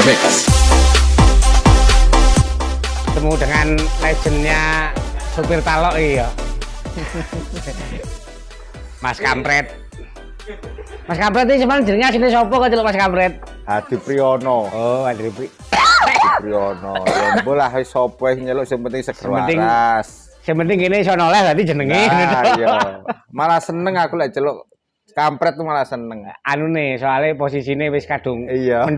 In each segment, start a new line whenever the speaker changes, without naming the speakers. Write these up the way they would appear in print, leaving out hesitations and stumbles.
Mix.
Ketemu dengan legendnya supir talok iya. Mas Kampret. Mas Kampret ini sebenarnya jenenge asline sapa kok celuk Mas Kampret?
Hadi Priyono.
Oh, Andri
Priyono. Ya mbolah wis sapa sing nyeluk sing penting seger
Penting-
waras.
Sing penting kene iso noleh berarti jenenge.
Nah, iya. Malah seneng aku lek celuk Kampret tuh malah seneng.
Anu nih, soalnya posisinya wis kadung
Iya.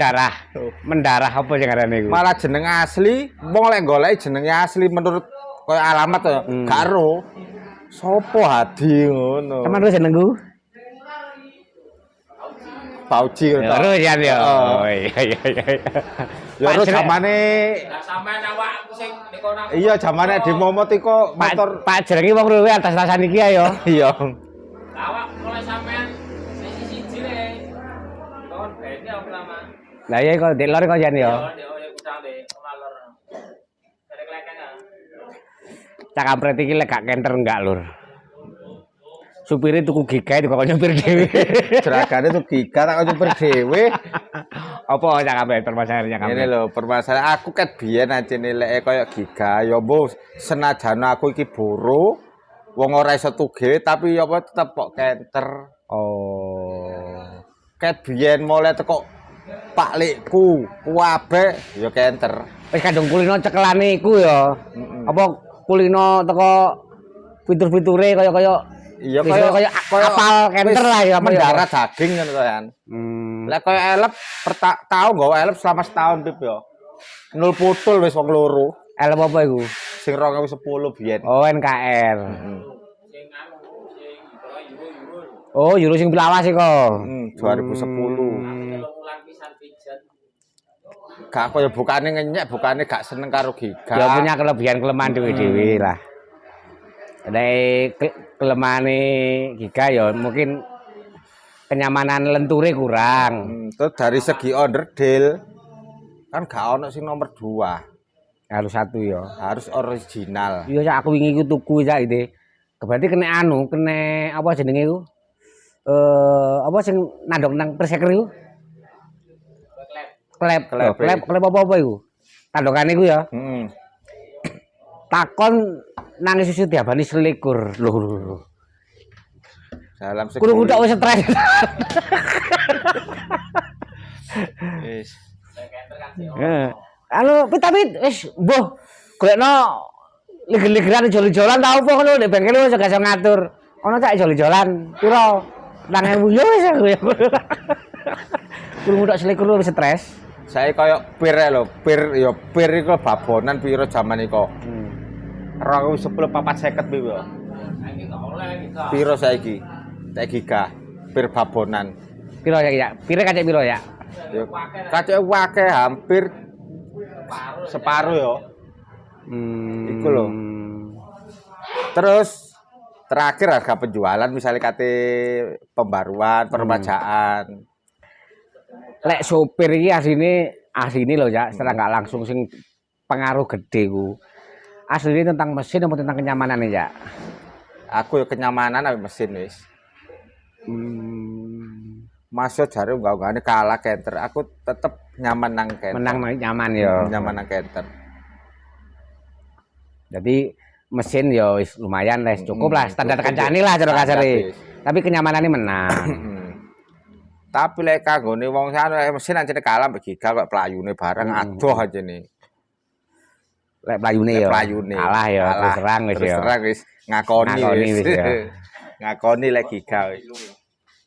mendarah apa sing ngarane iku?
Malah jeneng asli, wong lek golek jenenge asli menurut koyo alamat to, gak ero. Sopo Hadi ngono.
Teman lu jenengku?
Pauji ngono. to.
Terus ya ya.
Oh.
Oh iya iya iya.
Ya terus zamane
Sampeyan awakku sing dikono aku.
iya zamane di momot iku motor
Pak jenenge wong luwe atas rasan iki ayo.
iya.
Awak mulai sampeyan sisi siji le. Kon bene apa lama?
Lah iya kok delor kok jan yo.
Yo kudang de malor. Dari keleken ya.
Cak Kampret iki lek gak kenter enggak lur. Supire tuku gigae kok nyopir dhewe.
Jeragane tuh giga tak nyuper dhewe.
Apa Cak Kampret permasalahannya Kampret?
Ini lho permasalahan aku ket biyen aja nilai koyo giga ya mbok senajan aku iki buru wong ora iso tuge tapi apa tetep kok kenter.
Oh.
Ket biyen mulai teko Pak Likku kuwabe ya kenter.
Wis kadung kulino cekelane iku ya. Apa kulino teko fitur-fiture kaya
Iya
koyo apal kenter lah ya apa ya?
mendarat daging ngono kan. Lah koyo elep tau nggawa elep selama setahun pip ya. Nul putul wis wong loro.
Elep apa iku?
Sing 2010 biyen.
Oh NKR.
Sing anu sing euro-euro.
Oh Euro sing pelawas iku.
2010.
Telung wulan pisan pijat.
Gak kaya bukane ngenyek, bukane gak seneng karo giga.
Ya punya kelebihan kelemahan dewe-dewe lah. Nek kelemahane Giga ya mungkin kenyamanan lenture kurang.
Terus dari segi onderdil kan gak ono sing nomor 2.
Harus satu ya.
Harus original.
Iya Cak, aku wingi iku tuku Cak ide. Berarti kena anu, kena apa jenenge iku? Apa sing nandok nang perseker iku? Klep apa iku? Tandokane iku ya.
Heeh.
Takon nangis susu diabani selikur. Lho.
Dalam segi
Kudu kudu wis stres.
wis.
Heeh. Anu tapi wis mbuh golekno liger-ligeran jol-jolan ta opo ngono nek bengkel wis gak iso ngatur. Ono cak jol-jolan piro? 2000 yo wis. Kudu kudu selikur wis stres.
Saya koyo pir lho, pir iku babonan piro jaman iku. 2010 450 piye yo.
Saiki gak oleh kita.
Piro saiki? Tek giga pir babonan.
Piro ya? Pire kacek piro ya?
Ya kacek wake hampir separuh yo. Iku lho. Terus terakhir harga penjualan misalnya kate pembaruan, peremajaan.
Lek sopir iki asline lho ya, secara nggak langsung sing pengaruh gede ku. Asline tentang mesin apa tentang kenyamanan ya?
Aku ya kenyamanan ambek mesin wis. Masuk jare enggak kalah kenter. Aku tetep nyaman nang kenter.
Menang nyaman ya.
Nyaman nang kenter.
Jadi mesin ya wis lumayan lah, cukup lah standar kancane lah cara kasare. Tapi kenyamanannya menang.
Tapi lek kanggone wong anu mesin anjene kalah mbek Giga kok playune bareng adoh aja nih.
Lek playune ya. Kalah ya, terus terang wis ya.
Terus terang wis ngakoni wis.
ya.
Ngakoni lek Giga wis.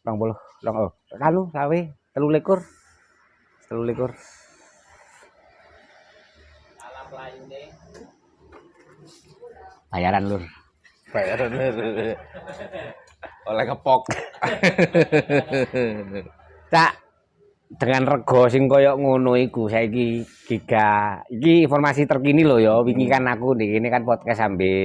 20. Oh, anu sawe 23. 23.
Ala playune.
Bayaran lur.
Bayaran oleh kepok.
Cak, dengan rego sing koyo ngono iku saiki Giga. Iki informasi terkini lho ya. Wingi kan aku nih ini kan podcast ambe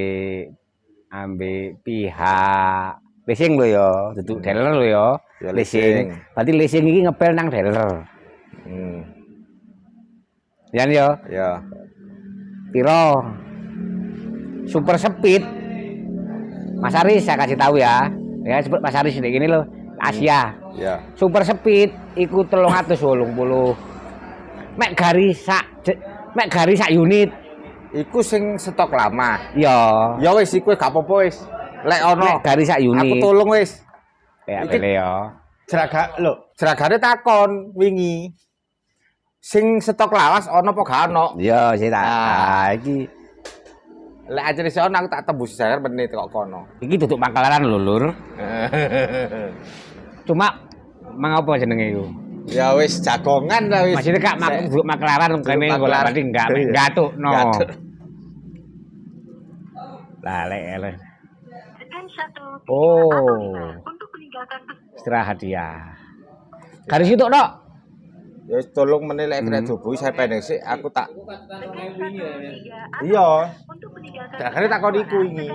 pihak leasing lho ya, duduk dealer lho ya.
Ya,
Leasing. Berarti leasing iki ngepel nang dealer. Yan ya.
Ya.
Piro? Super Speed. Mas Aris saya kasih tahu ya. Ya sebut Mas Aris ini gini loh, Asia.
Ya.
Super Speed iku 380. mek gari sak unit.
Iku sing stok lama.
Ya.
Ya wis iku gak apa-apa wis. Lek ono
Mek gari sak unit.
aku tolong wis.
Ya
Iki-
bele ya.
Jeragane takon wingi. Sing stok lawas ono apa gak ono?
Ya sih tak.
Ah.
Iki
Lek ajene iso ono aku tak tembus sayar menit kok kono.
iki duduk pangkalan lho, Lur. Cuma mang apa jenenge iku?
Ya wis jagongan lah wis.
Maksudnya kak duduk maklaran kene
Duduk
golek
maklaran.
berarti enggak
Iya.
gatuk no.
Gatuk.
Lah lek.
Tekan 1
Oh,
untuk meninggalkan
istirahat dia. Garis itu tok.
Ya wis tolong menit lek kena jobo saya pendek sik aku tak
Aku kan tekan 2000 ya.
iya.
untuk meninggalkan
Jeragane takon iku wingi.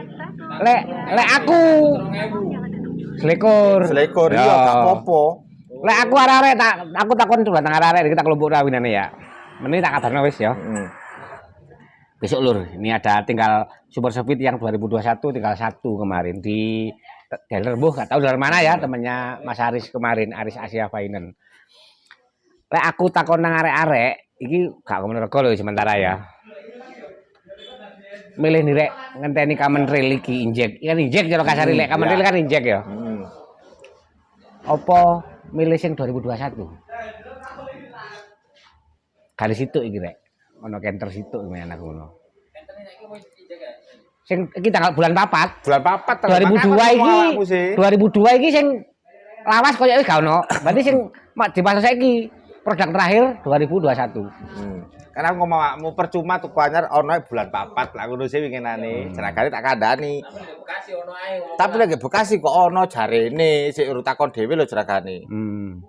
Lek aku
2000.
selikur.
Selekor
Ya.
iya gak apa-apa.
Lek aku arek-arek aku takon coba tang arek-arek kita kelompok rawinane ya. Meni tak kabarno wis ya.
Heeh.
Besok Lur, ini ada tinggal Super Speed yang 2021 tinggal 1 kemarin di dealer gak tahu dari mana ya temannya Mas Aris kemarin, Aris Asia Finance. Lek aku takon nang arek-arek iki gak kono rego lho sementara ya. Milih nih rek ngenteni Kamen Rail iki injek. Kan injek cara kasar lek Kamen Rail kan injek ya.
Heeh.
Apa milih sing 2021? Kali situ iki rek. Ono kenter situ gimana aku ngono. Sing iki tanggal bulan 4
Bulan 4
2002 iki 2002 iki sing lawas koyo wis gak ono. Berarti sing di masa saiki produk terakhir 2021.
Karena ngomong mau percuma tuku anyar ono bulan 4 lah ngono sih winginane. Jeragane tak kandhani.
Bekasi ono ae.
Tapi lek Bekasi kok ono jarene sik urut takon dhewe lho jeragane.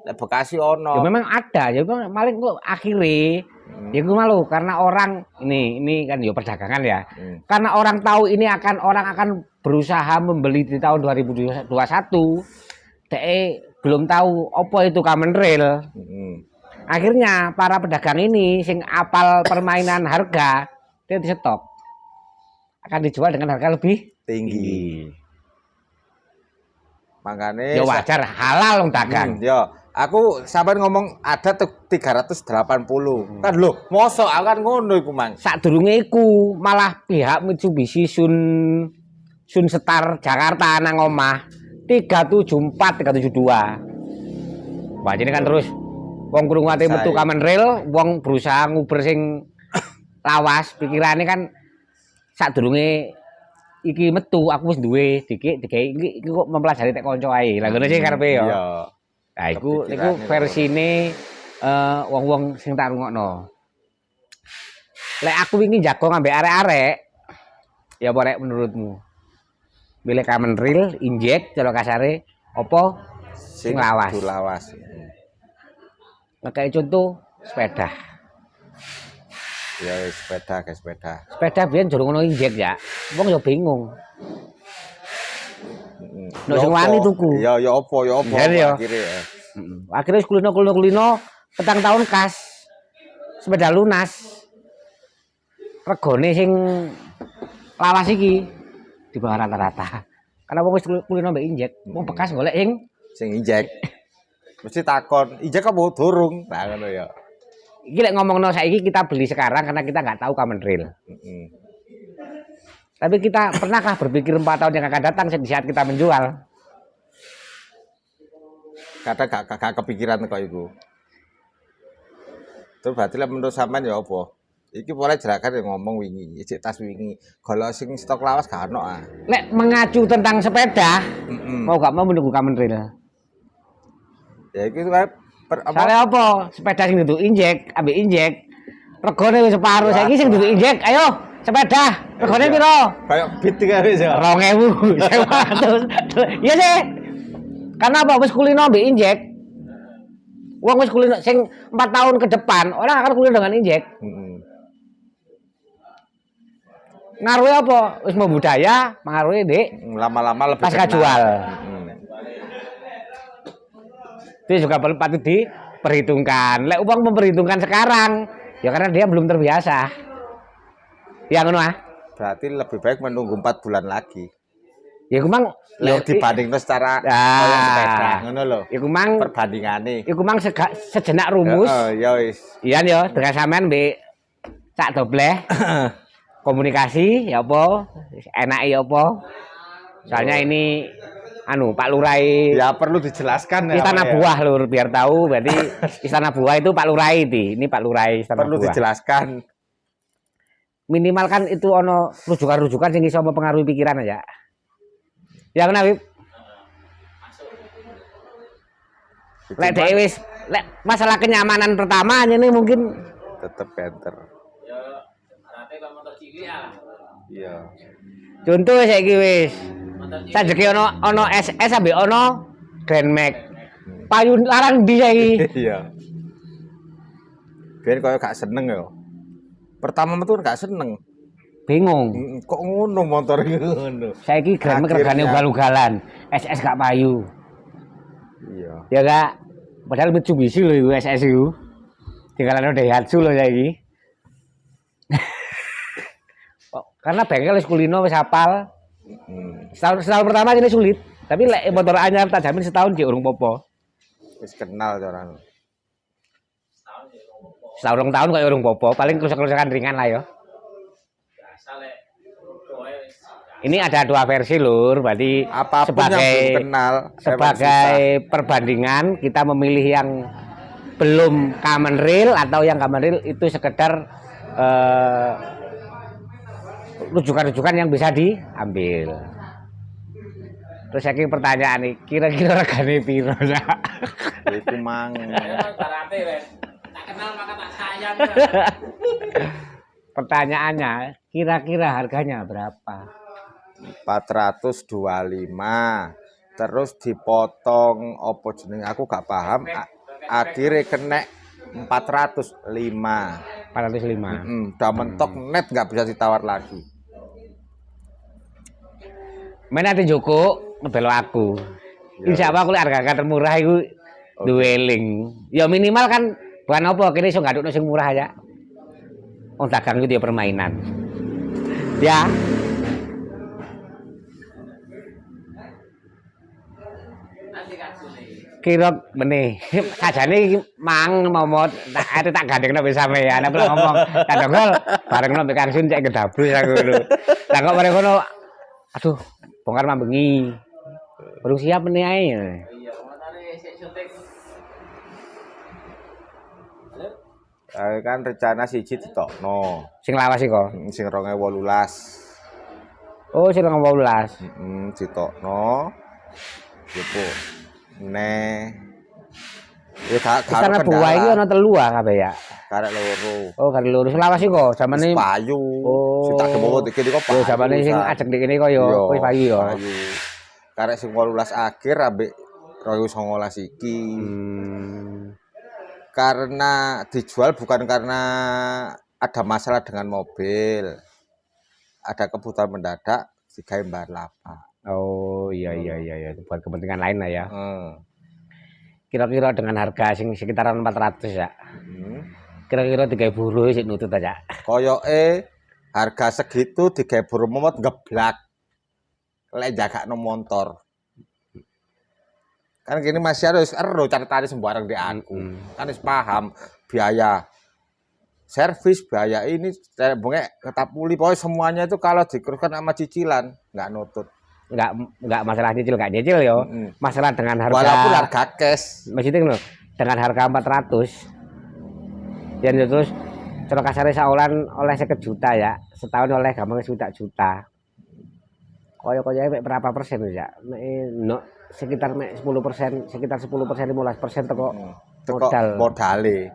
Lek Bekasi ono.
Ya memang ada, ya memang maling kok akhirnya ya gue malu karena orang ini kan ya perdagangan ya. Karena orang tahu ini orang akan berusaha membeli di tahun 2021. Belum tahu apa itu Kamen Rail. Akhirnya para pedagang ini sing apal permainan harga dia di stok akan dijual dengan harga lebih
Tinggi. Makane
ya wajar halal wong dagang.
Ya, aku sampean ngomong ada tuh 380. Kan lho, mosok aku kan ngono iku, Mang.
Sadurunge iku malah pihak Mitsubishi Sun Star Jakarta nang omah 374 372. Wah, ini kan terus wong krungu ate metu Kamen Rail, wong berusaha nguber sing lawas, pikirane kan sadurunge iki metu aku wis duwe iki kok mempelajari tek kanca ae. Lah ngono sih karepe ya.
Iya.
Nah, iku
Kepikirane
versine wong-wong sing tak rungokno. Lek aku wingi jago ngambek arek-arek, ya apa rek menurutmu? Milih Kamen Rail, injek, cara kasare, apa sing lawas?
Kudu lawas.
Kayak contoh sepeda.
Ya wis sepeda, guys, sepeda.
Sepeda biyen durung ono injek ya. Wong ya bingung. Nek sing wani tuku.
Ya apa
Ya.
akhire.
Akhirnya kulino petang tahun kas. Sepeda lunas. Regane sing lawas iki di bawah rata-rata. Karena wong wis kulino mbek injek, wong bekas golek
Sing injek. Mesti takon, injek apa durung? Nah ngono ya.
iki lek ngomongno saiki kita beli sekarang karena kita nggak tahu Kamen Rail. Tapi kita pernahkah berpikir 4 tahun yang akan datang di saat kita menjual?
Kadang gak kepikiran kok iku. Terus berarti lah menurut sampean ya apa? Iki boleh jerakan yang ngomong wingi, ijik tas wingi. Kalau sing stok lawas gak ono ah.
Lek mengacu tentang sepeda, mau gak mau menunggu Kamen Rail.
Ya iki kayak
Soalnya apa? Sepeda sing duduk injek, ambek injek. Regane wis separuh saiki sing duduk injek, ayo sepeda. Regane piro?
kayak beat tiga wis ya.
2000. Iya sih. Karena apa? Wis kulino ambek injek. Wong wis kulino sing 4 tahun ke depan, orang akan kulino dengan injek. Ngaruhi apa? Wis mau budaya, mengaruhi Dik.
Lama-lama lebih
Pasca
kenal.
jual. Itu juga patut diperhitungkan. Lek uang memperhitungkan sekarang, ya karena dia belum terbiasa. Ya ngono ah.
Berarti lebih baik menunggu 4 bulan lagi.
Ya iku mang
Lek dibandingno secara koyo sepeda ngono lho.
Iku mang
Perbandingane.
iku mang sejenak rumus.
Ya wis.
Iya yo, dengan sampean mbek Cak Dobleh. Komunikasi ya apa? Enake ya apa? Soalnya ini Pak Lurah
Ya perlu dijelaskan ya.
Istana Buah Lur, biar tahu berarti Istana Buah itu Pak Lurah itu. Ini Pak Lurah Istana
Perlu
Buah.
dijelaskan.
Minimal kan itu ono rujukan-rujukan sing iso mempengaruhi pikiran aja. Ya kena Wib. Lek dhewe wis lek masalah kenyamanan pertama aja nih mungkin
Tetep banter.
Ya rate kok motor cilik ya.
Iya.
contoh saiki wis
Motor cilik.
sajeki ono SS ambek ono Grand Max. Payu larang ndi saiki?
Iya. Biar koyo gak seneng ya. Pertama metu gak seneng.
Bingung.
Kok ngono motor ngono.
Saiki Grand Max regane
Akhirnya.
ugal-ugalan. SS gak payu.
Iya.
Ya Kak. Padahal Mitsubishi lho iku SS iku. Tinggalan Daihatsu lho saiki. Karena bengkel wis kulino wis hafal. Setahun pertama ini sulit. Tapi lek motor anyar tak jamin setahun ki urung popo.
Wis kenal carane.
Setahun rong tahun kok urung popo, paling kerusak-kerusakan ringan lah ya.
Biasa lek rokoe wis.
Ini ada dua versi lur, berarti
Apapun yang belum kenal
sebagai perbandingan kita memilih yang belum common real atau yang common real itu sekedar rujukan-rujukan yang bisa diambil. Terus saking pertanyaan nih, kira-kira regane piro ya?
Iku mang.
Barate wes. Tak kenal maka tak sayang.
Pertanyaannya, kira-kira harganya berapa?
425. Terus dipotong opo jeneng aku gak paham. Akhirnya kena 405.
405.
Udah mentok net nggak bisa ditawar lagi.
Main nanti Joko ngebelo aku. Insya Allah aku lihat harga termurah itu dueling. Ya minimal kan bukan apa kini so ngaduk sing murah aja. Oh dagang itu dia permainan. Ya.
Nanti kaksune.
Kira benih. Sajane iki mang momot tak gandengno wis sampean. Ana pula ngomong kadang bareng nang Kang Sun cek gedabrus aku lho. Lah kok bareng kono aduh bongkar mambengi. Baru siap meneh ae.
Iya, motore sik syuting.
Kan rencana siji ditokno.
Sing lawas iki kok.
Sing 2018.
Oh sing 18.
Ditokno. Yopo. Ya gak
Istana Buah iki ana telu kabeh ya.
Karek loro.
Oh kali lurus lawas iki kok jamane
Payu.
Oh.
Sing tak gemowo iki kok
yo jamane sing ajeng iki kok yo kowe payu yo.
Karek sing 18 akhir ambek 2019 iki. Karena dijual bukan karena ada masalah dengan mobil. Ada kebutuhan mendadak digawe mbar lapak.
Oh iya buat kepentingan lain lah ya. Kira-kira dengan harga sing sekitaran 400 ya. Kira-kira 3.000 buruh sik nutut aja.
Koyoke harga segitu digawe buruh momot ngeblak. Lek jagakno motor. Kan gini Mas harus ero caritane sembarang di aku. Kan wis paham biaya servis, biaya ini bengek ketapuli pokoknya semuanya itu kalau dikeruskan sama cicilan nggak nutut.
Enggak masalah nyicil enggak nyicil yo. Masalah dengan harga
Walaupun harga cash.
Maksudnya loh, dengan harga 400. Dan terus kalau kasarnya saulan oleh 1 juta ya, setahun oleh gampang juta. Koyo-koyo berapa persen ya? No, sekitar 10%, sekitar 10%, 15% teko
modale.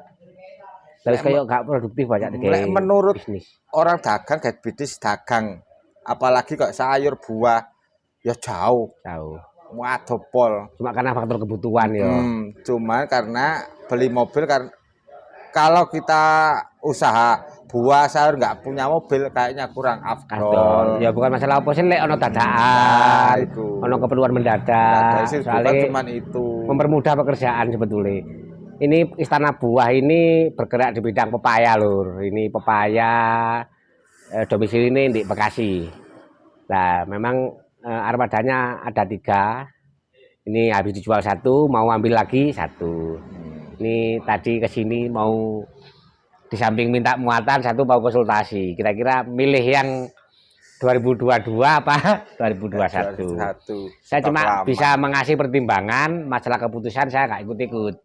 Terus kayak gak produktif banyak
menurut
bisnis.
Orang dagang kayak bisnis dagang, apalagi kok sayur buah ya jauh. Waduh pol.
Cuma karena faktor kebutuhan ya.
Cuma karena beli mobil kan kalau kita usaha buah sayur nggak punya mobil kayaknya kurang afdol.
Ya bukan masalah apa sih lek ono dadakan. Ono keperluan mendadak.
Soalnya cuma itu.
Mempermudah pekerjaan sebetulnya. Ini Istana Buah ini bergerak di bidang pepaya lur. Ini pepaya domisili ini di Bekasi. Nah, memang armadanya ada 3. Ini habis dijual 1, mau ambil lagi 1. Ini tadi ke sini mau di samping minta muatan 1 mau konsultasi. Kira-kira milih yang 2022 apa 2021? Saya cuma bisa mengasih pertimbangan, masalah keputusan saya nggak ikut-ikut.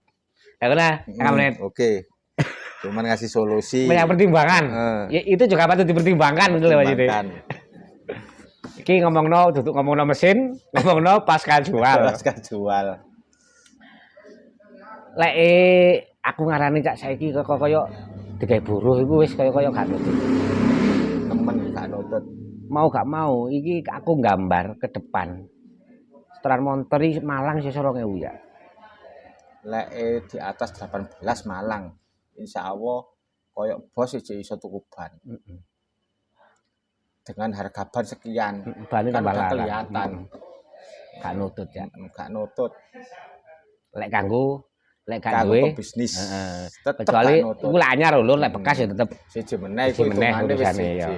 Ya udah,
Oke. Cuman ngasih solusi.
Banyak pertimbangan. Ya, itu juga patut dipertimbangkan gitu loh Pak. Iki duduk ngomongno mesin, ngomongno pasca jual.
Pasca jual.
Lek aku ngarani cak saiki kok koyo digawe buruh iku wis koyo gak nutut.
Temen gak nutut.
Mau gak mau iki aku gambar ke depan. Seteran montor iki Malang iso 2000 ya.
Lek di atas 18 Malang. Insya Allah koyok bos iso tuku ban. Dengan harga ban sekian.
Ban
kan
tambah
udah
larang.
kelihatan.
Gak nutut ya.
Gak nutut.
Lek gak duwe
bisnis.
Tetep kecuali iku lek anyar lho, lek bekas ya tetep
siji meneh iku
urusanane ya.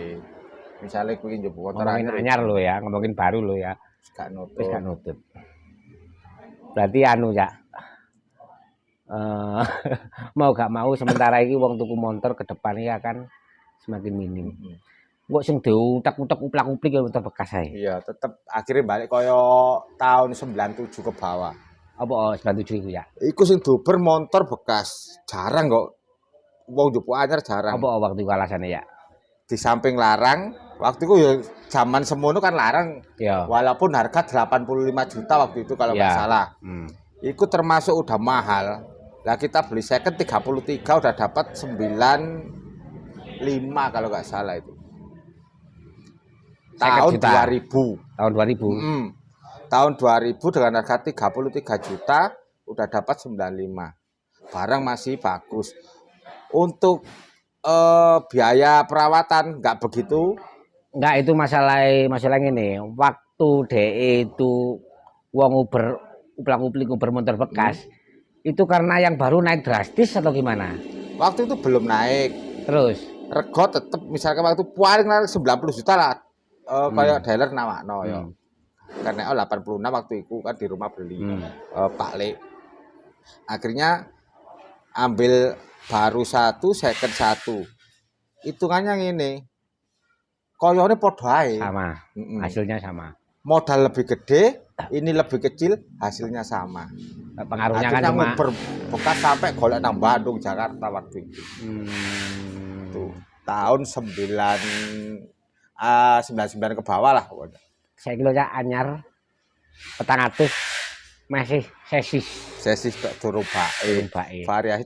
Misale kuwi njupuk motor
anyar lho ya, ngomongin baru lho ya.
Gak nutut.
Wis gak nutut. Berarti anu ya. Mau gak mau sementara ini wong tuku motor ke depan ini akan semakin minim. Kok sing diutak-utak uplak-uplik ya motor bekas ae.
Iya, tetep akhirnya balik koyo tahun 97 ke bawah.
Apa 97 iku ya?
Iku sing dober motor bekas. Jarang kok wong njupuk anyar jarang.
Apa waktu iku alasane ya?
Di samping larang, waktu itu ya zaman semono kan larang.
Ya.
Walaupun harga 85 juta waktu itu kalau nggak salah. Itu termasuk udah mahal. Nah kita beli second 33 udah dapat 95 kalau nggak salah itu. Tahun 2000.
Tahun 2000.
Tahun 2000 dengan harga 33 juta udah dapat 95. Barang masih bagus. Untuk biaya perawatan nggak begitu.
Nggak, itu masalah ini. Waktu DE itu uang uplak-uplik Uber motor bekas. Itu karena yang baru naik drastis atau gimana?
Waktu itu belum naik.
Terus?
Rego tetep misalkan waktu paling naik 90 juta lah. Kayak dealer nawakno ya. Karena 86 waktu itu kan di rumah beli. Pak Le. Akhirnya ambil baru 1, second 1. Hitungannya ini. Koyone padha ae.
Sama. Hasilnya sama.
Modal lebih gede, ini lebih kecil, hasilnya sama.
Pengaruhnya
akhirnya
kan cuma
bekas sampai golek nang Bandung, Jakarta waktu itu. Tuh, tahun 99 ke bawah lah.
Saya kira ya anyar 400 masih sesis
durung bae. Variasi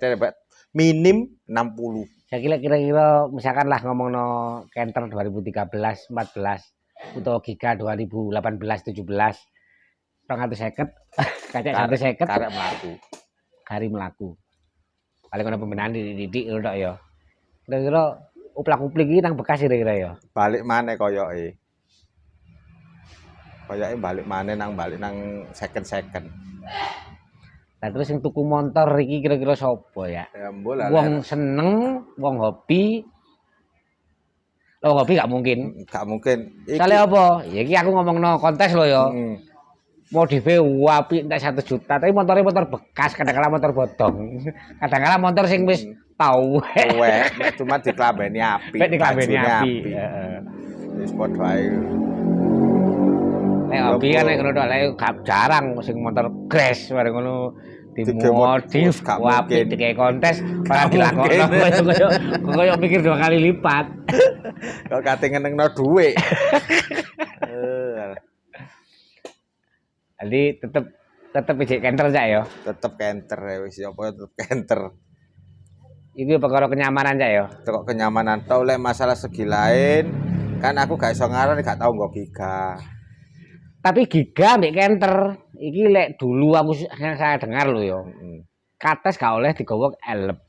minim 60.
Saya kira-kira misalkan lah ngomongno Canter 2013, 14 atau Giga 2018, 17 250 kacek 150 karek mlaku. Paling ana pembinaan dididik lho tok ya. Kira-kira uplak-uplik iki nang bekas kira-kira ya.
Balik maneh koyoke. Koyoke balik nang second.
Nah terus yang tuku motor iki kira-kira sapa ya? Wong seneng, wong hobi. Wong hobi gak mungkin.
Gak mungkin.
Soalnya apa? Ya iki aku ngomongno kontes lho ya. Modife apik entek 1 juta, tapi motornya motor bekas, kadang-kala motor bodong. Kadang-kala motor sing wis tau.
Cuma diklambeni apik.
Diklambeni apik.
Heeh. Wis padha ae.
Nek hobi kan nek ngono tok, lek jarang sing motor crash bareng ngono dimodif apik dikai kontes ora dilakokno koyo mikir 2 kali lipat.
Kok kate ngenengno dhuwit.
Jadi tetep ijek Canter cak ya.
Tetep Canter wis apa tetep Canter.
Iki perkara kenyamanan cak ya.
Kok kenyamanan tau lek masalah segi lain kan aku gak iso ngarani gak tau nggo Giga.
Tapi Giga mbek Canter iki lek dulu aku saya dengar lho ya. Kates gak oleh digawa elep.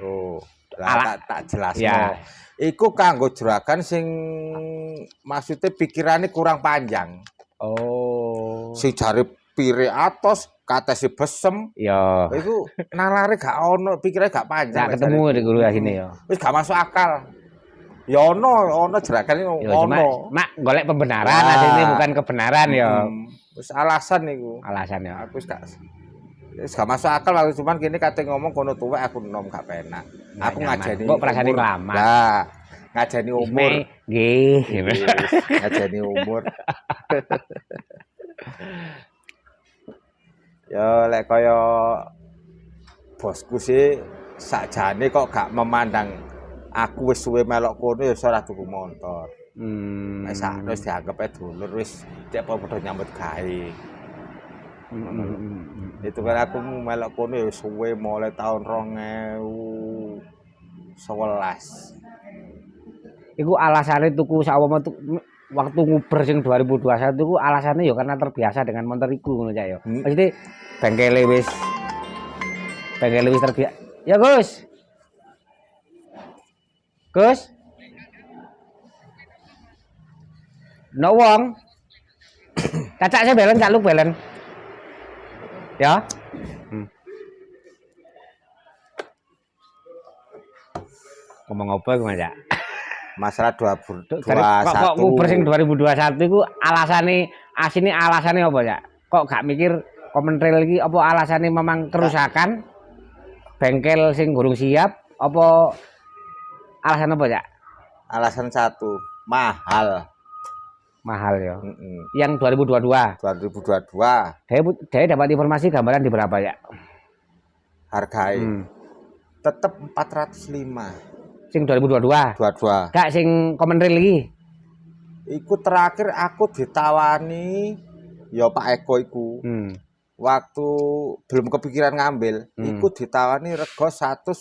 Oh, tak jelasno.
Ya.
Iku kanggo juragan sing maksudnya pikirannya kurang panjang.
Oh.
Si jari pire atos, katese besem.
Ya.
Iku nalare gak ono, pikirane gak panjang.
Gak ketemu di guru sini ya.
Wis gak masuk akal. Ya ono jerakane
Ya cuma
ono.
mak golek pembenaran
Nah.
asline bukan kebenaran ya.
Wis alasan niku.
Alasan ya.
Aku wis gak masuk akal aku cuman kene kate ngomong kono tuwek aku enom gak penak.
Nggak
Aku
nyaman.
ngajeni.
Kok perasane
umur.
ngelamat?
Lah, ngajeni umur.
Nggih.
Wis, ngajeni umur. Ya lek kaya bosku sih sakjane kok gak memandang aku wis suwe melok kono ya ora tuku motor. Wis sakno wis dianggep dulur wis cek padha nyambut gawe. Itu kan aku melok kono ya suwe mulai tahun 2011.
Iku alasane tuku sawama waktu nguber sing 2021 iku alasane ya karena terbiasa dengan motor iku ngono cak ya. Maksudnya bengkele wis terbiasa. Ya Gus. Gus. No wong. Cacak saya belen, cak lu belen. Ya. Ngomong apa iku Cak?
Masalah
Kok nguber sing 2021 iku alasane alasane apa Cak? Kok gak mikir komentril iki apa alasane memang kerusakan bengkel sing gurung siap apa alasan apa Cak?
Alasan satu, mahal.
Mahal ya. Yang 2022.
2022
Dia dapat informasi gambaran di berapa ya?
hargai tetep 405.
Sing 2022.
22.
Gak sing komentril iki.
Iku terakhir aku ditawani ya Pak Eko iku. Waktu belum kepikiran ngambil, iku ditawani rego 185.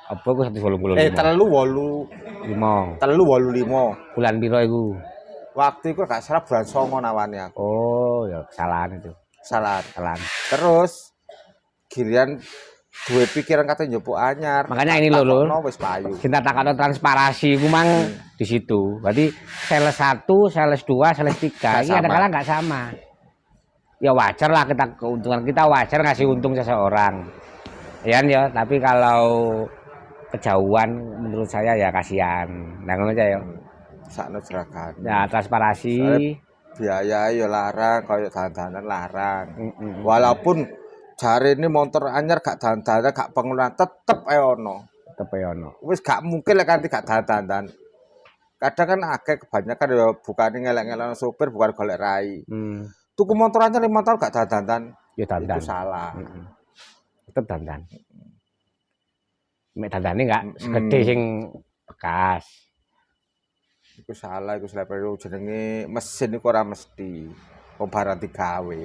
Apa ku 185?
385.
Bulan piro iku?
Waktu itu gak salah bulan 9 nawani aku.
Oh, ya kesalahan itu. Kesalahan.
Terus giliran duwe pikiran kata njupuk anyar.
Makanya ini lho Lur.
Wis payu.
Kita takano transparasi iku mang di situ. Berarti sales 1, sales 2, sales 3 ini kadang-kadang enggak sama. Ya wajar lah keuntungan kita wajar ngasih untung seseorang. Ya, tapi kalau kejauhan menurut saya ya kasihan. Nah ngono aja ya.
Sakno jeragan.
Ya transparasi.
Biaya ya larang, kaya dandanan larang. Walaupun jare ini motor anyar gak dandanan, gak pengeluaran tetep ono. Wis gak mungkin lek kanthi gak dandanan. Kadang kan akeh kebanyakan ya bukane ngelek-ngelek sopir bukan golek rai. Tuku motor anyar 5 tahun gak dandanan.
Ya dandan.
Itu salah.
Tetep dandan. Mek dandane enggak segede sing bekas.
Iku salah, iku seleperu jenenge mesin iku ora mesti wong barang digawe.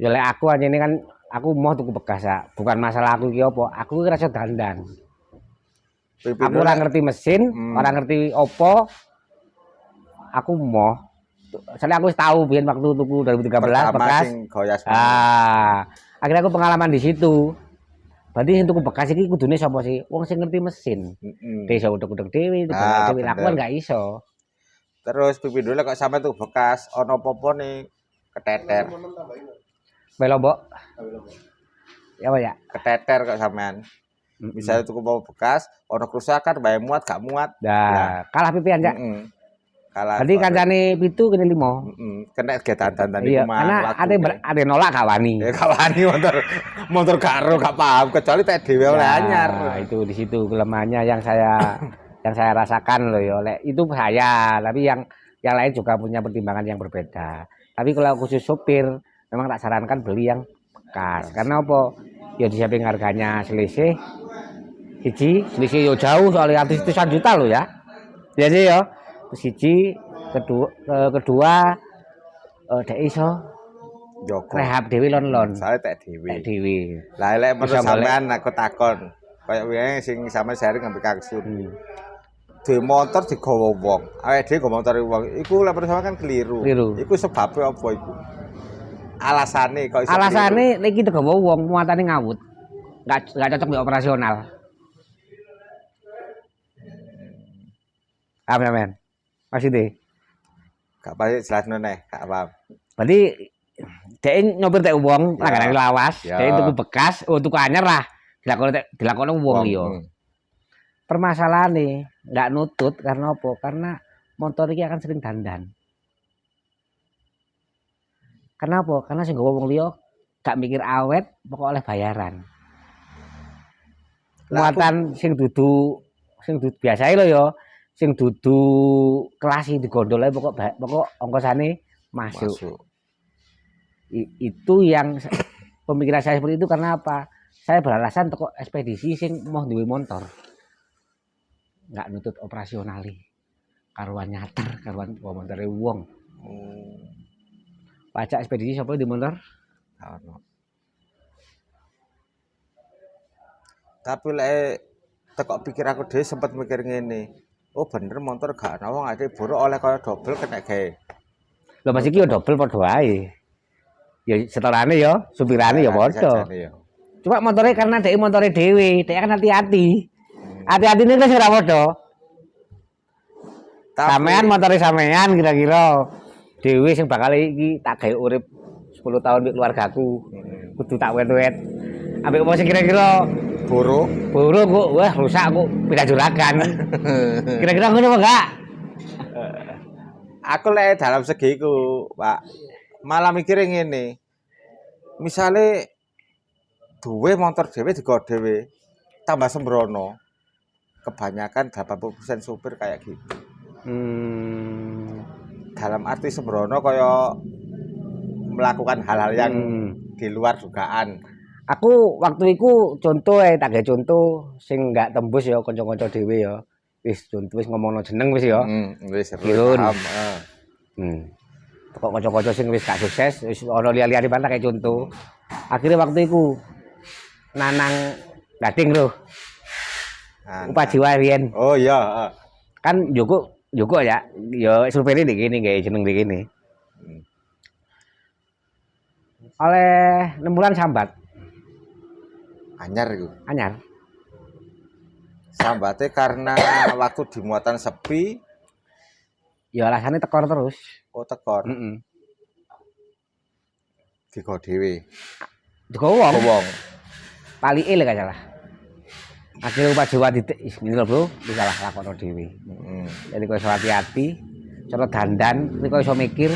Ya lek aku anjene kan aku mau tuku bekas ya. Bukan masalah aku iki apa, aku iki rasa dandan. Aku ora ngerti mesin, ora ngerti opo. Aku mau. Soalnya aku tahu biyen waktu tuku 2013 bekas. Akhirnya aku pengalaman di situ. Berarti sing tuku bekas iki kudune sapa sih? Wong sing ngerti mesin. Desa utek-utek dhewe, dhewe aku kan gak iso.
Terus pipi dulu kok sampe tuku bekas ono apa-apa nih keteter.
Belombok. Ya apa ya?
Keteter kok sampean. Bisa tuku bawa bekas, ono kerusakan bae muat gak muat.
Nah, kalah pipian Cak.
Kalah.
Berarti kancane 7 kene 5.
Kena ge dandan
iku mah. Karena ada nolak gak wani.
Ya gak wani motor karo gak paham kecuali tek dhewe oleh anyar.
Nah, itu di situ kelemahannya yang saya rasakan loh ya. Itu saya, tapi yang lain juga punya pertimbangan yang berbeda. Tapi kalau khusus sopir memang tak sarankan beli yang bekas. Karena apa? Ya di samping harganya selisih yo jauh soalnya ratusan juta loh ya. Jadi ya siji kedua dek iso rehab dhewe lon-lon.
Soale tek dhewe. Lah lek menurut sampean aku takon, kaya wingi sing sampean sharing ngambil kaksun. Duwe motor digawa wong. Awake dhewe nggo motor wong. Iku lek menurut sampean kan keliru. Iku sebabnya apa iku? Alasane kok iso.
Alasane nek iki digawa wong muatane ngawut. Enggak cocok di operasional. Amen. Maksudnya?
Gak pasti jelasno neh, gak paham.
Berarti dhek nyopir tek wong langganan lawas, dhek tuku bekas, tuku anyar lah. Dilakoni wong liya. permasalahan nih nggak nutut karena apa? Karena motor ini akan sering dandan. Karena apa? Karena sing nggawa wong liya gak mikir awet, pokok oleh bayaran. Muatan sing dudu biasae lho ya, sing dudu kelas di gondol ae pokok ongkosane masuk. Itu yang pemikiran saya seperti itu karena apa? Saya beralasan toko ekspedisi sing mau duwe motor. Nggak nutut operasionali. Karuan nyater, karuan montore wong. Pajak ekspedisi sapa di motor?
Ono. Tapi lek teko pikir aku dhewe sempat mikir ngene. Oh bener motor gak ana wong ade buruk oleh kaya dobel kena gawe.
Lho Mas iki yo dobel padha wae. Ya setorane ya, supirane ya padha. Cuma motornya karena dhek motore dhewe, dhek kan hati-hati. Hati-hatine wis ora padha. Sampean motore sampean kira-kira dhewe sing bakal iki tak gawe urip 10 tahun mbek keluargaku. Kudu tak wet-wet. Ambek apa sing kira-kira
buruk
kok wah rusak kok pindah juragan. Kira-kira ngono apa enggak?
Aku lek dalam segi iku, Pak. Malah mikire ngene. Misale duwe motor dhewe digawa dhewe tambah sembrono. Kebanyakan 80% supir kayak gitu. Dalam arti sembrono kaya melakukan hal-hal yang di luar dugaan.
Aku waktu itu contoh tak gawe contoh sing enggak tembus ya kanca-kanca dhewe ya. Wis contoh wis ngomongno jeneng wis ya.
Wis
paham. Kok kanca-kanca sing wis gak sukses wis ana liya-liyane banget kayak contoh. Akhirnya waktu itu nanang dating lho. Upajiwa riyen.
Oh iya,
Kan Joko ya supirnya di gini kayak jeneng di gini. Oleh 6 bulan sambat.
Anyar iku.
Anyar.
Sambate karena waktu di muatan sepi.
Ya alasannya tekor terus.
Oh tekor. Digawa dhewe.
Digawa wong. Palike lek gak salah. Akhirnya Upajiwa titik ini lho Bro, bisa lah lakono dhewe. Jadi kok iso hati-hati, cara dandan, kok iso mikir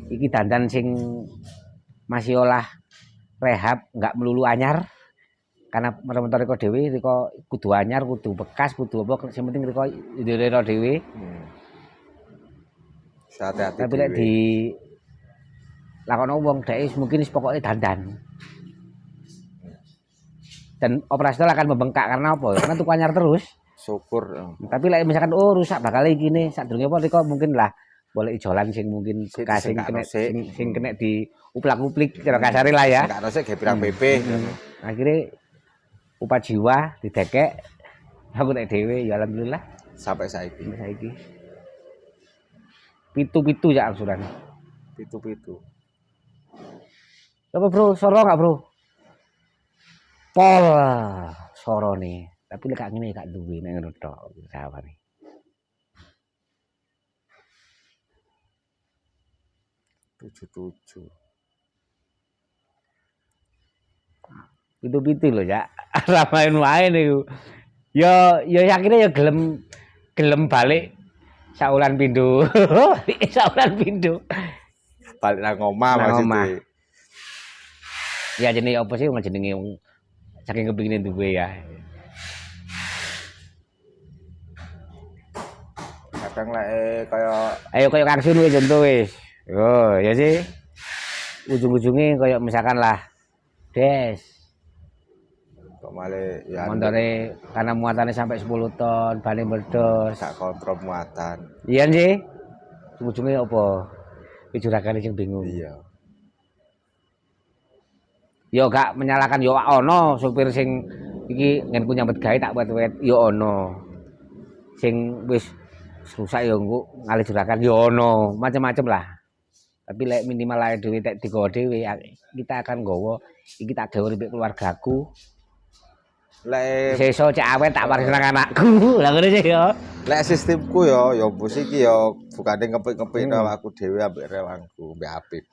iki dandan sing masih olah rehab, enggak melulu anyar. Karena motor kok dhewe riko kudu anyar, kudu bekas, kudu apa sing penting riko direro dhewe.
Hati-hati.
Tapi lek di lakono wong dhek mungkin wis pokoke dandan. Dan operasional akan membengkak karena apa? Karena tuku anyar terus.
Syukur.
Tapi lek misalkan rusak bakal iki ne sadurunge apa riko mungkin lah boleh ijolan sing mungkin bekas sing kena di uplak-uplik cara kasare lah ya.
Enggak rusik ge pirang PP.
Akhirnya Upajiwa didekek aku nek dhewe ya alhamdulillah
sampai saiki.
Pitu-pitu ya angsuran.
Pitu-pitu.
Apa Bro, soro enggak Bro? Pol soro nih. Tapi lek gak ngene gak duwe nek ngono tok sawane.
Tujuh.
Pitu-pitu lho ya. Ramain wae niku. Ya akhirnya ya gelem balik saulan pindho. Saulan pindho.
Balik nang omah maksudnya.
Ya jenenge apa sih jenenge saking kepingine duwe ya.
Kadang lek kaya
Kang Sun wis contoh wis. Oh, ya sih. Ujung-ujungnya kaya misalkan lah des.
Kok male ya
montore karena muatannya sampai 10 ton, balik meledos.
Gak kontrol muatan.
Iya sih. Ujung-ujungnya apa? Juragan sing bingung.
Iya.
Yo gak menyalahkan yo ono supir sing iki ngenku nyambet gawe tak wet-wet yo ono. Sing wis rusak yo engko ngalih juragan yo ono, macam-macam lah. Tapi lek minimal ae dhewe tek digawa dhewe kita akan nggawa iki tak gawe urip keluargaku. Lek sesuk cek awet tak waris nang anakku. Lah ngono sih yo.
Lek sistemku yo bus iki yo bukane ngepik-ngepik aku dhewe ambek rewangku, ambek Apip.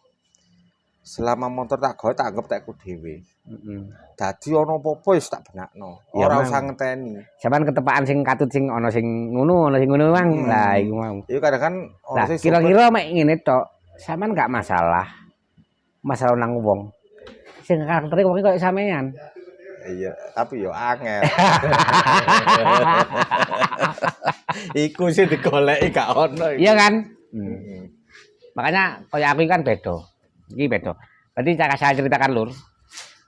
selama motor tak gawe tak anggap tekku dhewe.
Heeh.
Dadi ana apa-apa wis tak benakno.
Ya,
Ora
Mang.
usah ngenteni.
Sampeyan ketepaan sing katut sing ana sing ngono Mang. Lah iku mau.
Iku kadang kan
Lah kira-kira mek ngene tok, sampean gak masalah. Masalah nang wong. Sing karaktere wong koyo sampean.
iya, tapi yo angel. Iku sih digoleki gak ono iku.
Iya kan?
Heeh.
Makanya kayak aku ini kan beda. Ini beda. Berarti saya ceritakan lur.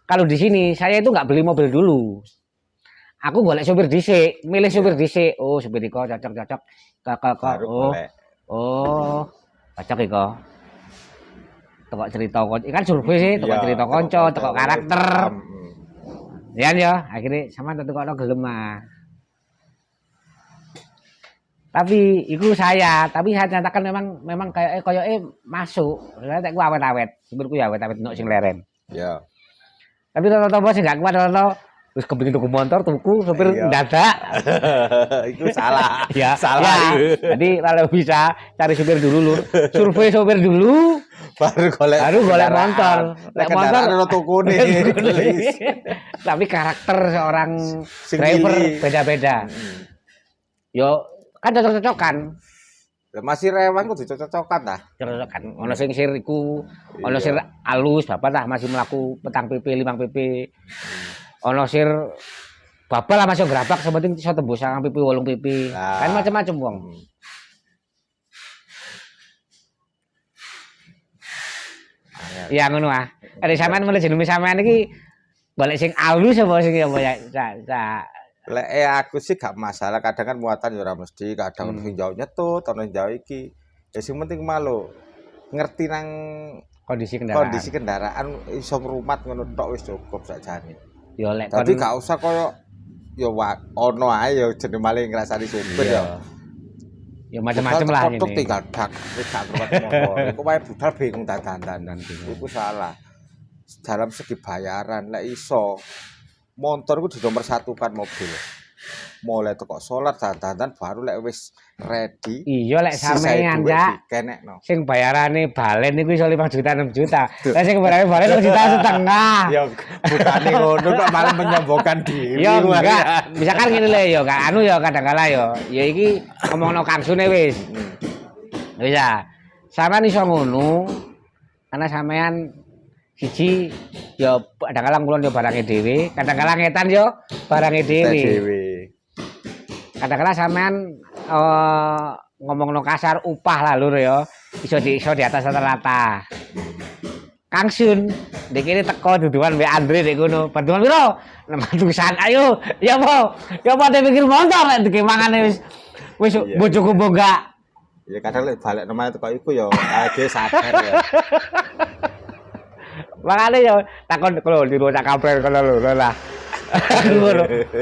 Kalau di sini saya itu nggak beli mobil dulu. Aku golek supir dhisik, milih supir dhisik. Oh, supir iko cocok-cocok.
Baru
Oh.
golek.
Oh. Cocok iko. Toko cerita konco, kan survei sih, toko
Iya,
cerita konco, toko karakter.
Heeh.
Ya ya, akhirnya sama tentu kono gelem ah. Tapi itu tapi saya nyatakan memang kayak masuk. Saya tak ku awet-awet, supirku ya awet-awet nok sing leren.
Ya.
Tapi rata-rata bos sing gak kuat rata wis kepengin tuku motor, tuku supir
Iya.
dadak.
Iku salah.
Ya,
Salah.
ya. Jadi kalau bisa cari supir dulu lur. Survei supir dulu,
Baru golek
golek
kendaraan.
motor.
Lek kendaraan ono tukune.
Tapi karakter seorang
Sing
driver
milih.
beda-beda. Yo kan cocok-cocokan.
Lah masih rewang kudu cocok-cocokan ta.
Cocok-cocokan. Ono sing sir iku, ono sir alus, bapak lah masih melaku petang PP, 5 PP. Ono sir bapak lah masih gerabak sepenting iso tembus 9 PP, 8 PP.
Lah.
Kan macam-macam wong. Iya ngono ah. Ada sampean mulai jenenge sampean iki balik sing alus apa sing apa ya.
Lek aku sih gak masalah, kadang kan muatan ya ora mesti, kadang ono sing jauh nyetut, ono sing jauh iki. Ya sing penting malu ngerti nang
Kondisi kendaraan.
kondisi kendaraan iso ngrumat ngono tok wis cukup sakjane.
Yo lek
Dadi gak usah koyo ya ono ae ya jeneng maling ngrasani supir ya.
Ya macam-macam lah
Tok
ini.
tinggal dak wis gak ngrumat motor. Iku wae budal bingung dandan. Iku salah. Dalam segi bayaran lek iso motor ku dinomorsatukan mobil. Mulai teko solar dandan baru lek wis ready.
Iya lek sampean ya.
Kenekno.
Sing bayarane balen niku iso 5 juta 6 juta. Lah sing bayarane balen 1,5 juta.
Ya bukane ngono kok malah menyombongkan diri.
Ya enggak, misalkan ngene lho ya, Kak anu ya kadang kala ya. Ya iki ngomongno kangsune wis. Wis ya. Sampeyan iso ngono. Karena sampean siji ya kadang kala ngulon yo barange dhewe, kadang kala ngetan yo barange dhewe. Kadang-kadang sampean ngomongno kasar upah lah lur ya. Iso di atas rata-rata. Kang Sun, ndek kene teko duduan mbek Andre ndek kono. Bantuan piro? 600-an. Ayo, ya apa? Ya apa te pikir motor nek dikemangane wis bojoku mbok
Ya kadang lek balik nomane teko iku ya ade sadar ya.
Makane ya takon kalau diru tak kabar kono lho lah.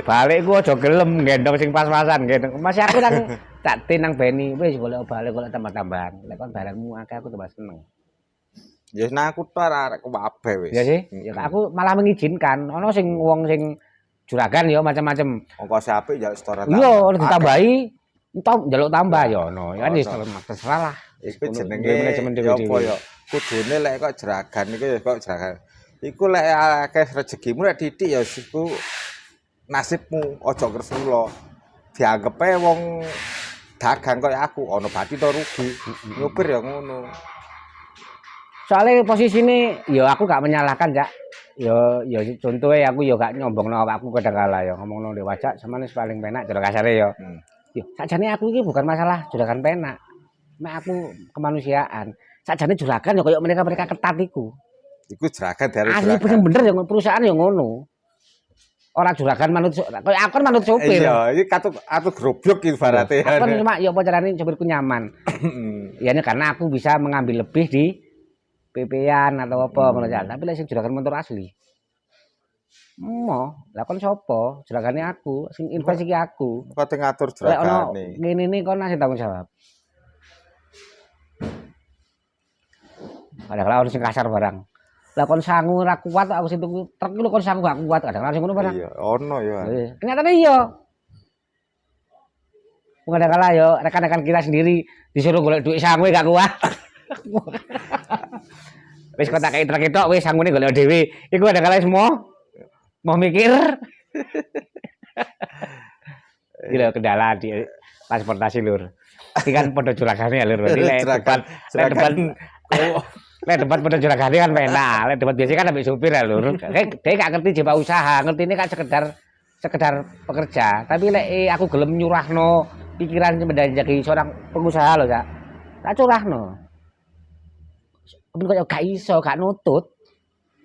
Balik ku aja gelem gendong sing pas-pasan gendong. Masih aku nang tak tinang beni wis golek balik golek tambah-tambahan. Lek kon barangmu akeh aku tambah seneng.
Ya nah aku tok arek kabeh wis.
Ya sih, ya aku malah mengizinkan. Ono sing wong sing juragan ya macam-macam.
Ongkos apik ya setoran.
Iya, ono ditambahi entar njaluk tambah ya ono. Ya wis terserah lah.
Iku jenenge
manajemen
ya
dhewe-dhewe.
apa ya? Kudune lek kok jeragan iku ya kok jeragan. Iku lek akeh rezekimu lek titik ya iku nasibmu aja kersula. Dianggepe wong dagang koyo aku ana bati to rugi. Nyupir ya ngono.
Soalnya posisi ini, ya aku gak menyalahkan ya. Ya contohnya aku ya gak nyombongno awakku kadang-kala ya ngomongno di wajah sama nih paling penak cara kasare ya. Yo, sakjane aku iki bukan masalah juragan penak. Mek aku kemanusiaan. Sakjane juragan ya koyo mereka ketat iku.
Iku jeragan dari
Asli bener-bener ya perusahaan ya ngono. Ora juragan manut koyo aku kan manut sopir.
Iya, iki atu grobyok ibarate.
Aku kan cuma ya apa carane sopirku nyaman. Ya ini karena aku bisa mengambil lebih di PP-an atau apa ngono jan. Tapi lek sing juragan motor asli. Lah kon sapa? Juragane aku, sing invest iki aku.
Kok ngatur
Lek ono
jeragane.
ngene iki kon nang tanggung jawab. Kadang-kadang ono sing kasar barang. Lah kon sangu ora kuat aku sing tuku truk lho kon sangu gak kuat kadang-kadang sing ngono barang.
Iya, ono ya.
Kenyataane iya. Kadang-kadang ya rekan-rekan kita sendiri disuruh golek duit sangu gak kuat. Wis kok tak kei trek tok wis sangune golek dhewe. Iku ada kala semua mau mikir. Gila kendala di transportasi lur. Iki kan padha curagane ya lur. Berarti lek debat padha curagane kan penak. Lek debat biasa kan ambek supir ya lur. Dia gak ngerti jebak usaha, ngerti ini kan sekedar pekerja. Tapi lek aku gelem nyurahno pikiran menjadi seorang pengusaha loh, Cak. Tak curahno. Tapi kok gak iso, gak nutut.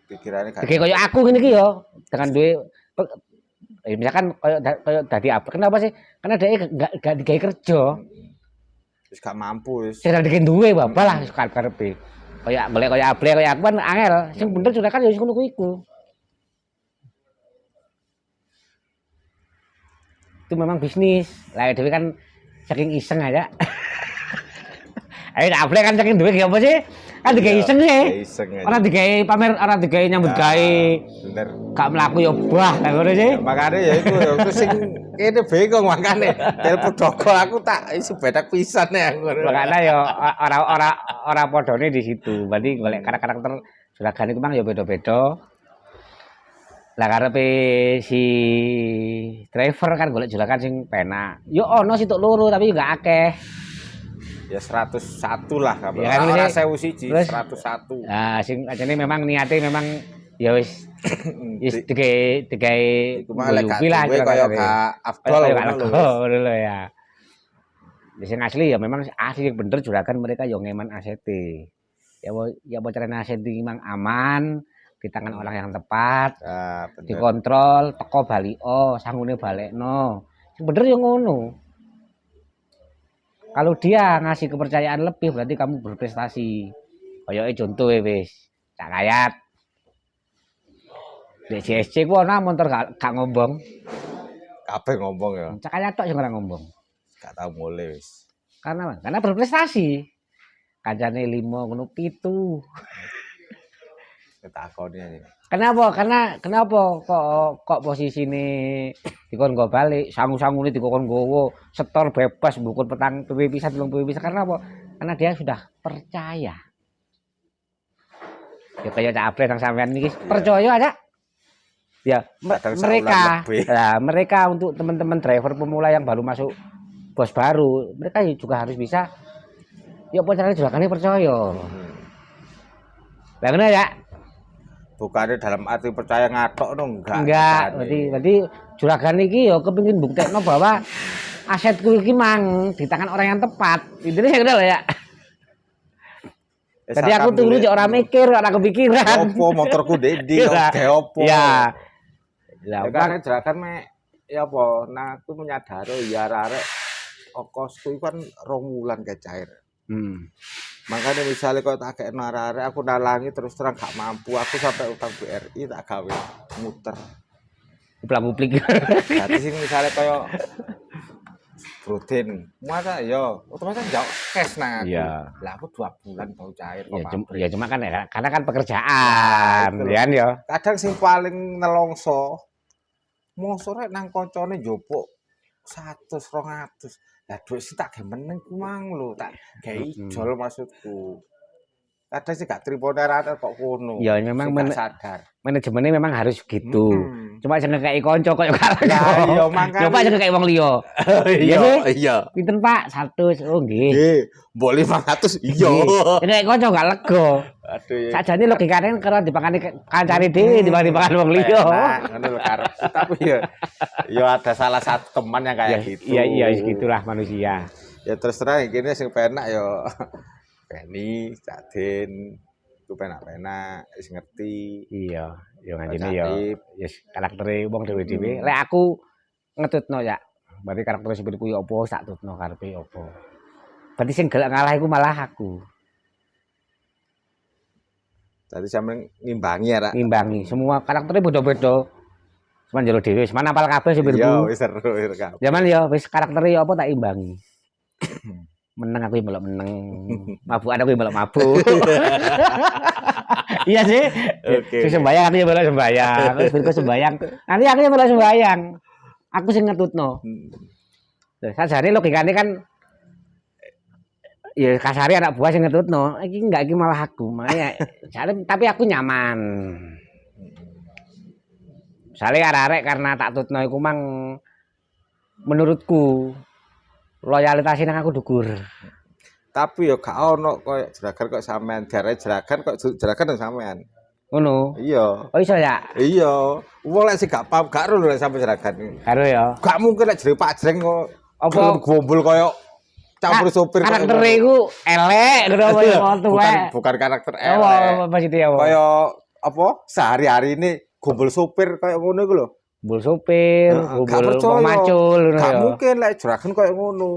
Pikirannya gak.
Kayak koyo aku ngene iki yo, dengan duwe misalkan koyo dadi apa? Kenapa sih? Karena dia gak digawe kerja.
Wis gak mampu wis.
Sing dadi duwe bapak lah karepe. Koyo golek koyo able koyo aku kan angel. Sing bener sudah kan ya ngono iku. Itu memang bisnis. Lah dhewe kan saking iseng aja. Ayo able kan saking duwe apa sih? Kan digawe iseng e. Ora digawe pamer, ora digawe nyambut gawe.
Bener.
Gak mlaku ya bah, lah ngono sih.
Makane ya iku ya sing kene bingung makane. Telepon doko aku tak isi bedak pisan ya ngono.
Makanya ya ora padane di situ. Berarti golek karakter juragan iku mang ya beda-beda. Lah karepe si driver kan golek juragan sing penak. Yo ono situk loro tapi gak akeh.
Ya 101 lah kabeh.
Ya, kan,
Ora
wis.
1001,
Terus?
101.
Nah, sing ajane memang niate memang ya wis digawe
Iku mah lek gak
lah
duwe kaya gak afdol ngono lho.
Ngono lho ya. Sing asli ya memang asli yang bener juragan mereka yo ngeman ACT. Ya bocoran ACT memang aman di tangan orang yang tepat.
Ah, bener.
Dikontrol, teko balio, sangune balekno. Sing bener yo ngono. Kalau dia ngasih kepercayaan lebih berarti kamu berprestasi. Kayak contoh wis, Cak Kayat. Di CSC ku ana motor gak ngombong.
Kabeh ngomong ya.
Cak Kayat tok sing ora ngombong.
Gak tau mulai wis.
Karena berprestasi. Kancane 5 ngono 7.
Ketakoni aja.
Kenapa kok posisine dikon go balik, sangu-sangune dikon gowo, setor bebas bukur petang PW pisan 3 PW pisan karena apa? Karena dia sudah percaya. Ya kayak Cak Apres yang sampean iki percaya aja. Ya, mereka untuk teman-teman driver pemula yang baru masuk bos baru, mereka juga harus bisa ya apa caranya juga percaya. Lah ngono ya.
Bukannya dalam arti percaya ngatok dong,
enggak. Berarti juragan iki ya kepengin buktekno bahwa asetku iki mang di tangan orang yang tepat. Intine ya ngono ya. Jadi aku turu cek ora mikir, ora kepikiran.
Opo motorku dedi oke opo.
Ya.
Lah kan juragan mek ya apa? Nah aku menyadari ya arek okosku kan 2 wulan kayak cair. Makanya misalnya kalau tak kayak arek aku nalangi terus terang gak mampu, aku sampai utang BRI tak gawe muter.
Uplang-uplik.
Jadi sing misalnya kayak rutin, masa yo otomatis jauh cash nang aku.
Iya.
Lah aku 2 bulan baru cair kok.
Ya cuma kan ya, karena kan pekerjaan, ya ya.
Kadang sing paling nelongso mosok nang koncone njupuk 100 200. Lah duit sih tak ge meneng ku mang lho, tak ge ijol maksudku. Kadang sih gak trimo nerate kok kono.
Ya memang
sadar.
Manajemennya memang harus gitu. Cuma jangan kayak konco kok kalah.
Iya makane.
Coba jangan kayak wong liya.
Iya, iya.
Pinten Pak? 100. Oh nggih.
Nggih, mbok 500 iya.
Nek konco gak lega.
Aduh ya.
Sajane logikane karo dipangani kancane dhewe dibanding wong liya.
Ngono lho karep. Tapi ya ada salah satu teman yang kayak gitu.
Iya, gitulah manusia.
Ya terus terang gini sing penak ya Penny, Cak Den, itu penak-penak, wis ngerti.
Iya, yo ngene yo. Yes, karaktere wong dhewe-dhewe. Lek aku ngetutno ya. Berarti karakter supirku yo apa sak tutno karepe apa. Berarti sing gelek ngalah iku malah aku.
Tadi sampe ngimbangi ya, Ra.
Ngimbangi. Semua karakternya beda-beda. Cuman jero dhewe wis mana apal kabeh supirku.
Iya, wis seru kabeh.
Zaman yo wis karaktere yo apa tak imbangi. Meneng aku melok meneng, mabuk aku melok mabuk. Iya sih.
Oke.
Sembayang aku melok sembayang, aku sembayang. Nanti aku melok sembayang. Aku sing ngetutno. Sajane logikane kan ya kasari anak buah sing ngetutno. Iki enggak iki malah aku. Makanya tapi aku nyaman. Soalnya arek-arek karena tak tutno iku mang menurutku loyalitasnya nang aku dhuwur.
Tapi yo gak ono koyo jeragan kok sampean, diarani jeragan kok jeragan nang sampean.
Ngono.
Iya.
Oh iso ya?
Iya. Wong lek sing gak paham gak ero lek sampe jeragan.
Karo ya.
Gak mungkin lek jere Pak Jreng kok
Apa
gombol koyo campur sopir
karakter iku elek ngono apa ya
bukan, bukan karakter elek.
Oh, maksudnya apa?
Kaya apa? Sehari-hari ini gombol sopir kayak ngono iku lho.
Gombol sopir, gombol macul ngono ya.
Gak mungkin lek jeragan koyo ngono.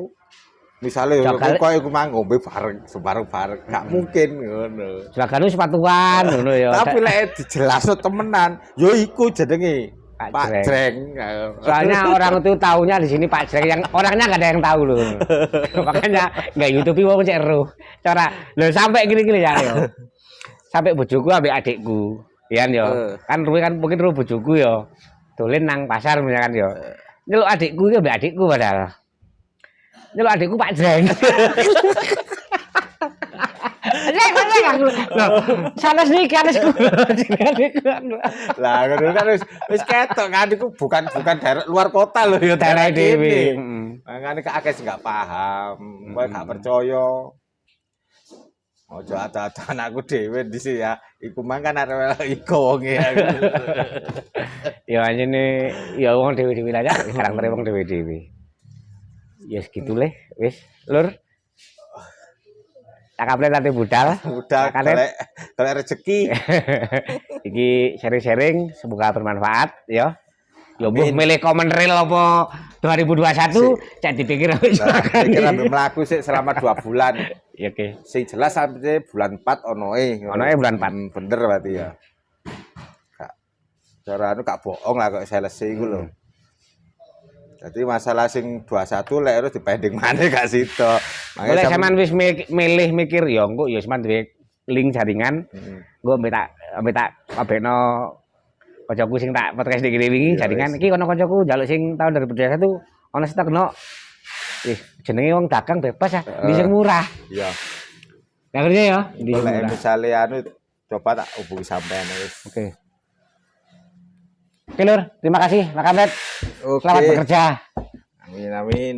Misalnya koyo iku mang ngombe bareng, bareng-bareng. Gak mungkin ngono.
Jeragan sepatuan ngono ya.
Tapi lek dijelasno temenan, yo iku jenenge Pak Jreng.
Soalnya orang itu taunya di sini Pak Jreng, yang orangnya nggak ada yang tahu loh. Makanya nggak YouTube wong cek ero. Cara lho sampai gini-gini ya yo. Sampai bojoku ambek adikku. Iya yo. Kan ruwe kan mungkin ruwe bojoku yo. Dolen nang pasar misalkan yo. Nyeluk adikku iki ambek adikku padahal. Nyeluk adikku Pak Jreng. Aku lho sanes niki anesku.
Lah ngono kan wis ketok kan iku bukan daerah luar kota lho ya
Daerah dhewe.
Mangane kok akeh sing gak paham, kowe gak percaya. Ojo ata-ata anakku dhewe disi ya. Iku mang kan arep iko wonge aku.
Ya anjene ya wong dhewe-dhewe aja karaktere wong dhewe-dhewe. Ya segitu le wis lur. Cakapnya nanti budal golek rezeki. Iki sharing-sharing semoga bermanfaat ya. Ya mbuh milih komen real apa 2021 cek dipikir wis.
Pikir ambil mlaku sik selama 2 bulan.
Ya oke.
Sing jelas sampai bulan 4 onoe.
Onoe bulan 4.
Bener berarti ya. Gak cara anu gak bohong lah kok sales iku lho. Jadi masalah sing 21 lek harus dipending maneh gak sida.
Oleh sampean wis milih mikir ya engko ya sampean duwe link jaringan. Engko mbek tak abekno kancaku sing tak podcast iki wingi jaringan iki kono kancaku njaluk sing tahun 2021 ana stok kena jenenge wong dagang bebas ya, di sing murah.
Iya.
Ngerti ya? Di
lek misale anu coba tak hubungi sampean wis.
Oke. Oke, Lur, terima kasih, Pak Kamret. Selamat bekerja.
Amin amin.